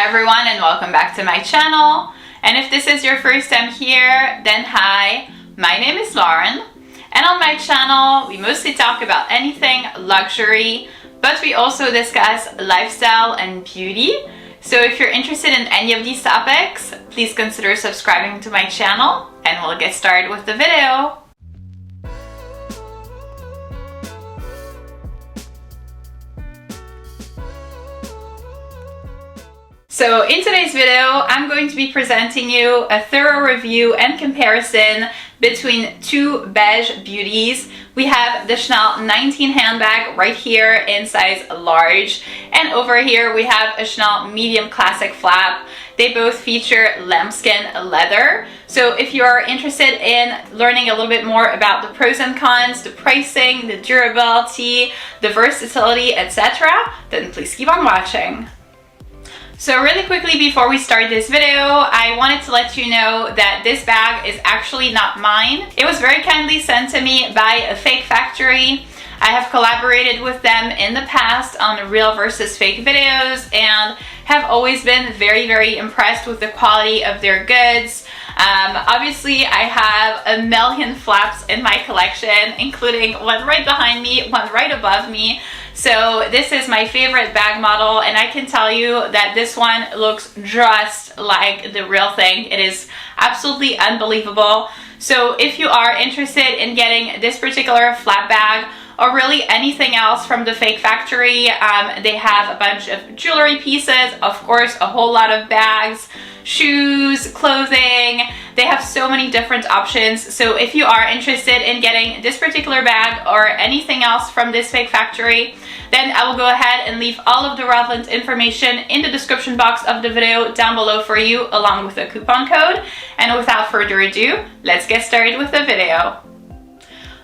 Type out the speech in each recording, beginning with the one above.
Hi everyone, and welcome back to my channel. And if this is your first time here, then hi, my name is Lauren, and on my channel we mostly talk about anything luxury, but we also discuss lifestyle and beauty. So if you're interested in any of these topics, please consider subscribing to my channel, and we'll get started with the video. So in today's video, I'm going to be presenting you a thorough review and comparison between two beige beauties. We have the Chanel 19 handbag right here in size large, and over here we have a Chanel medium classic flap. They both feature lambskin leather. So if you're interested in learning a little bit more about the pros and cons, the pricing, the durability, the versatility, etc., then please keep on watching. So really quickly before we start this video, I wanted to let you know that this bag is actually not mine. It was very kindly sent to me by a fake factory. I have collaborated with them in the past on real versus fake videos and have always been very impressed with the quality of their goods. Obviously I have a million flaps in my collection, including one right behind me, one right above me. So this is my favorite bag model, and I can tell you that this one looks just like the real thing. It is absolutely unbelievable. So if you are interested in getting this particular flap bag, or really anything else from the fake factory, they have a bunch of jewelry pieces, of course a whole lot of bags, shoes, clothing. They have so many different options. So if you are interested in getting this particular bag or anything else from this fake factory, then I will go ahead and leave all of the relevant information in the description box of the video down below for you, along with a coupon code. And without further ado, let's get started with the video.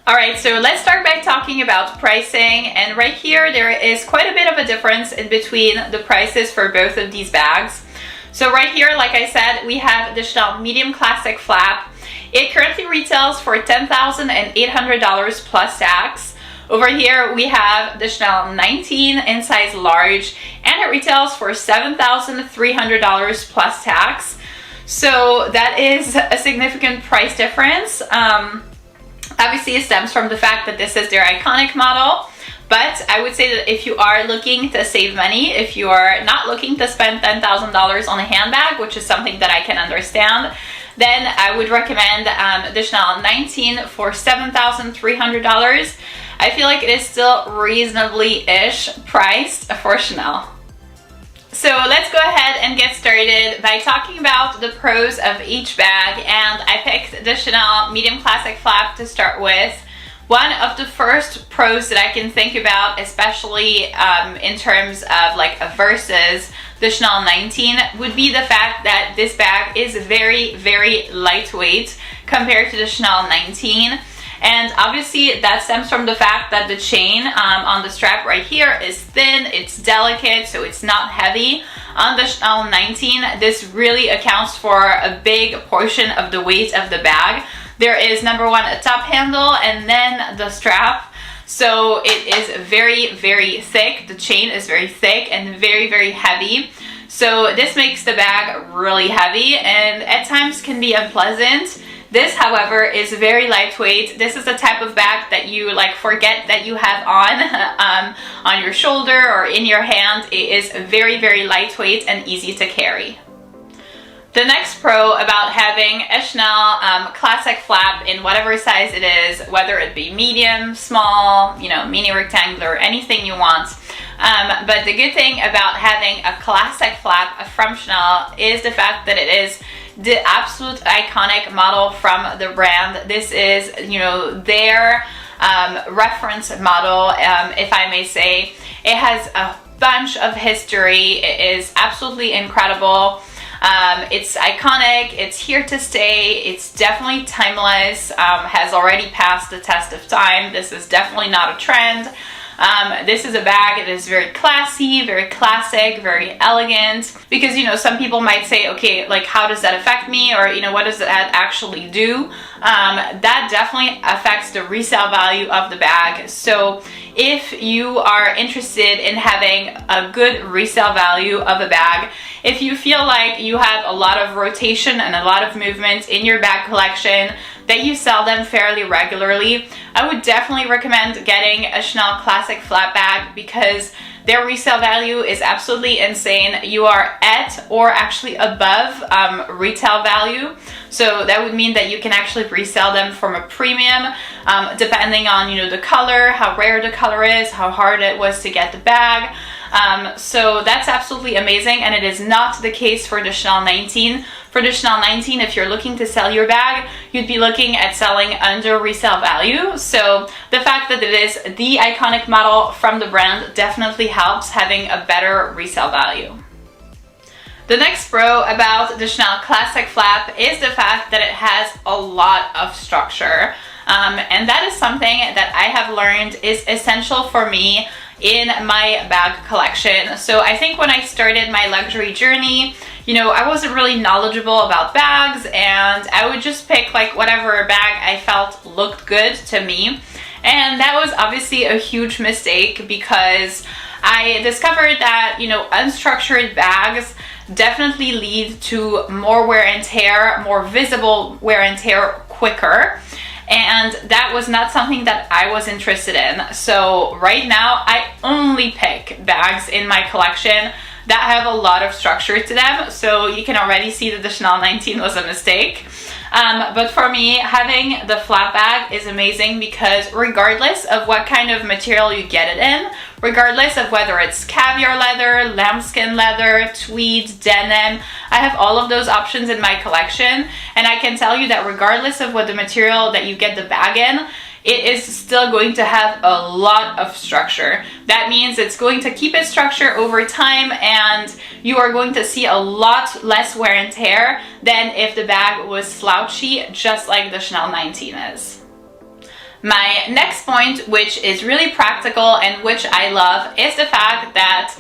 Alright, so let's start by talking about pricing, and right here there is quite a bit of a difference in between the prices for both of these bags. So right here, like I said, we have the Chanel medium classic flap. It currently retails for $10,800 plus tax. Over here we have the Chanel 19 in size large, and it retails for $7,300 plus tax. So that is a significant price difference. Obviously it stems from the fact that this is their iconic model, but I would say that if you are looking to save money, if you are not looking to spend $10,000 on a handbag, which is something that I can understand, then I would recommend the Chanel 19 for $7,300. I feel like it is still reasonably-ish priced for Chanel. So let's go ahead and get started by talking about the pros of each bag, and I picked the Chanel medium classic flap to start with. One of the first pros that I can think about, especially in terms of like a versus the Chanel 19, would be the fact that this bag is very lightweight compared to the Chanel 19. And obviously that stems from the fact that the chain on the strap right here is thin, it's delicate, so it's not heavy. On the Chanel 19, this really accounts for a big portion of the weight of the bag. There is, number one, a top handle, and then the strap. So it is very thick. The chain is very thick and very heavy. So this makes the bag really heavy and at times can be unpleasant. This, however, is very lightweight. This is the type of bag that you like forget that you have on your shoulder or in your hand. It is very lightweight and easy to carry. The next pro about having a Chanel classic flap in whatever size it is, whether it be medium, small, mini rectangular, anything you want. But the good thing about having a classic flap from Chanel is the fact that it is the absolute iconic model from the brand. This is, their reference model, if I may say. It has a bunch of history. It is absolutely incredible. It's iconic, it's here to stay, it's definitely timeless, has already passed the test of time. This is definitely not a trend. This is a bag that is very classy, very classic, very elegant, because some people might say, okay, like how does that affect me, or what does that actually do? That definitely affects the resale value of the bag. So if you are interested in having a good resale value of a bag, if you feel like you have a lot of rotation and a lot of movement in your bag collection, that you sell them fairly regularly, I would definitely recommend getting a Chanel Classic Flap Bag because their resale value is absolutely insane. You are at or actually above retail value. So that would mean that you can actually resell them from a premium, depending on, you know, the color, how rare the color is, how hard it was to get the bag. So that's absolutely amazing, and it is not the case for the Chanel 19. For the Chanel 19, if you're looking to sell your bag, you'd be looking at selling under resale value. So the fact that it is the iconic model from the brand definitely helps having a better resale value. The next pro about the Chanel Classic Flap is the fact that it has a lot of structure. And that is something that I have learned is essential for me in my bag collection. So I think when I started my luxury journey, you know, I wasn't really knowledgeable about bags, and I would just pick like whatever bag I felt looked good to me. And that was obviously a huge mistake because I discovered that, you know, unstructured bags definitely lead to more wear and tear, more visible wear and tear quicker. And that was not something that I was interested in. So right now, I only pick bags in my collection that have a lot of structure to them. So you can already see that the Chanel 19 was a mistake. But for me, having the flap bag is amazing because regardless of what kind of material you get it in, regardless of whether it's caviar leather, lambskin leather, tweed, denim, I have all of those options in my collection. And I can tell you that regardless of what the material that you get the bag in, it is still going to have a lot of structure. That means it's going to keep its structure over time, and you are going to see a lot less wear and tear than if the bag was slouchy, just like the Chanel 19 is. My next point, which is really practical and which I love, is the fact that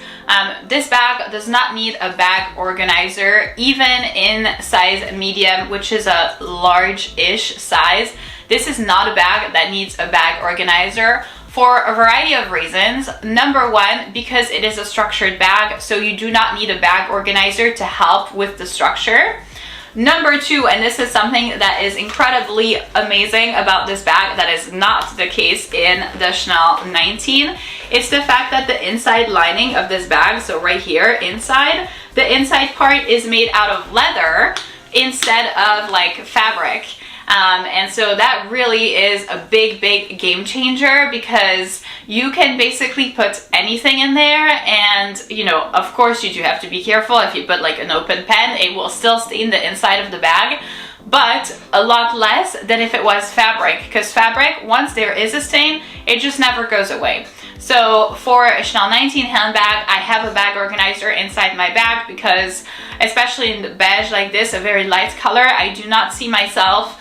this bag does not need a bag organizer, even in size medium, which is a large-ish size. This is not a bag that needs a bag organizer for a variety of reasons. Number one, because it is a structured bag, so you do not need a bag organizer to help with the structure. Number two, and this is something that is incredibly amazing about this bag that is not the case in the Chanel 19, it's the fact that the inside lining of this bag, so right here inside, the inside part is made out of leather instead of like fabric. And so that really is a big game changer because you can basically put anything in there, and you know, of course you do have to be careful. If you put like an open pen, it will still stain the inside of the bag, but a lot less than if it was fabric, because fabric, once there is a stain, it just never goes away. So for a Chanel 19 handbag, I have a bag organizer inside my bag because, especially in the beige like this, a very light color, I do not see myself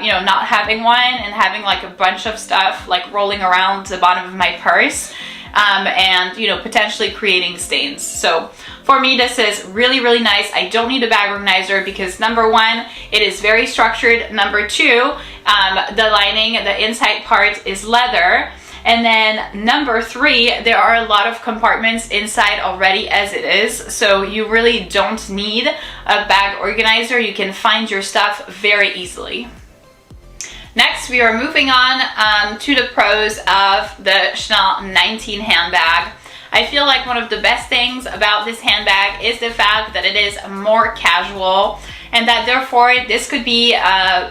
you know, not having one and having like a bunch of stuff like rolling around the bottom of my purse and, you know, potentially creating stains. So for me, this is really nice. I don't need a bag organizer because number one, it is very structured. Number two, the lining, the inside part is leather. And then number three, there are a lot of compartments inside already as it is, so you really don't need a bag organizer. You can find your stuff very easily. Next, we are moving on to the pros of the Chanel 19 handbag. I feel like one of the best things about this handbag is the fact that it is more casual, and that therefore this could be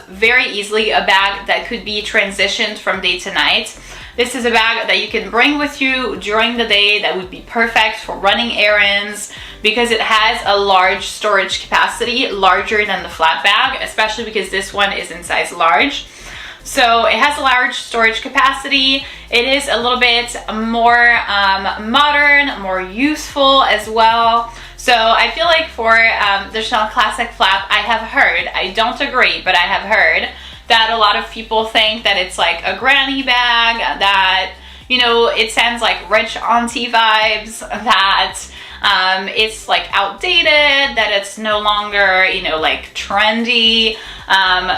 very easily a bag that could be transitioned from day to night. This is a bag that you can bring with you during the day that would be perfect for running errands because it has a large storage capacity, larger than the flat bag, especially because this one is in size large. So it has a large storage capacity. It is a little bit more modern, more useful as well. So I feel like for the Chanel Classic Flap, I have heard, I don't agree, but I have heard that a lot of people think that it's like a granny bag, that, you know, it sends like rich auntie vibes, that it's like outdated, that it's no longer, you know, like trendy.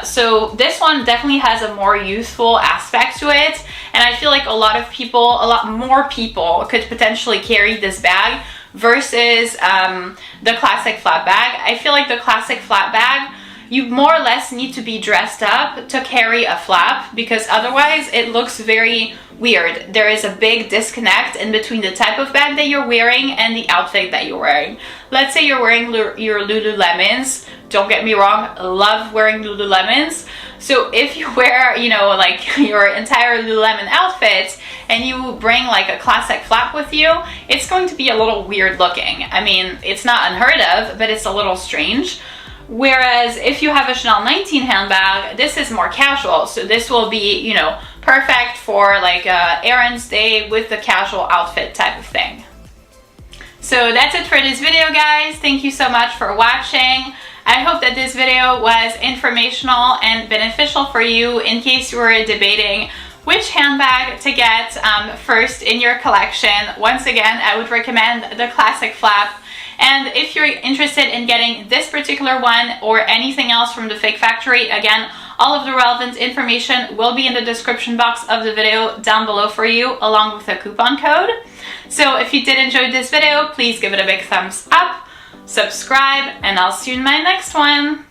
So this one definitely has a more youthful aspect to it, and I feel like a lot more people could potentially carry this bag versus the classic flat bag. I feel like the classic flat bag, you more or less need to be dressed up to carry a flap, because otherwise it looks very weird. There is a big disconnect in between the type of bag that you're wearing and the outfit that you're wearing. Let's say you're wearing your Lululemons. Don't get me wrong, love wearing Lululemons. So if you wear, you know, like your entire Lululemon outfit and you bring like a classic flap with you, it's going to be a little weird looking. I mean, it's not unheard of, but it's a little strange. Whereas if you have a Chanel 19 handbag, this is more casual. So this will be, you know, perfect for like a errands day with the casual outfit type of thing. So that's it for this video, guys. Thank you so much for watching. I hope that this video was informational and beneficial for you in case you were debating which handbag to get first in your collection. Once again, I would recommend the classic flap. And if you're interested in getting this particular one or anything else from the Fake Factory, again, all of the relevant information will be in the description box of the video down below for you, along with a coupon code. So if you did enjoy this video, please give it a big thumbs up, subscribe, and I'll see you in my next one.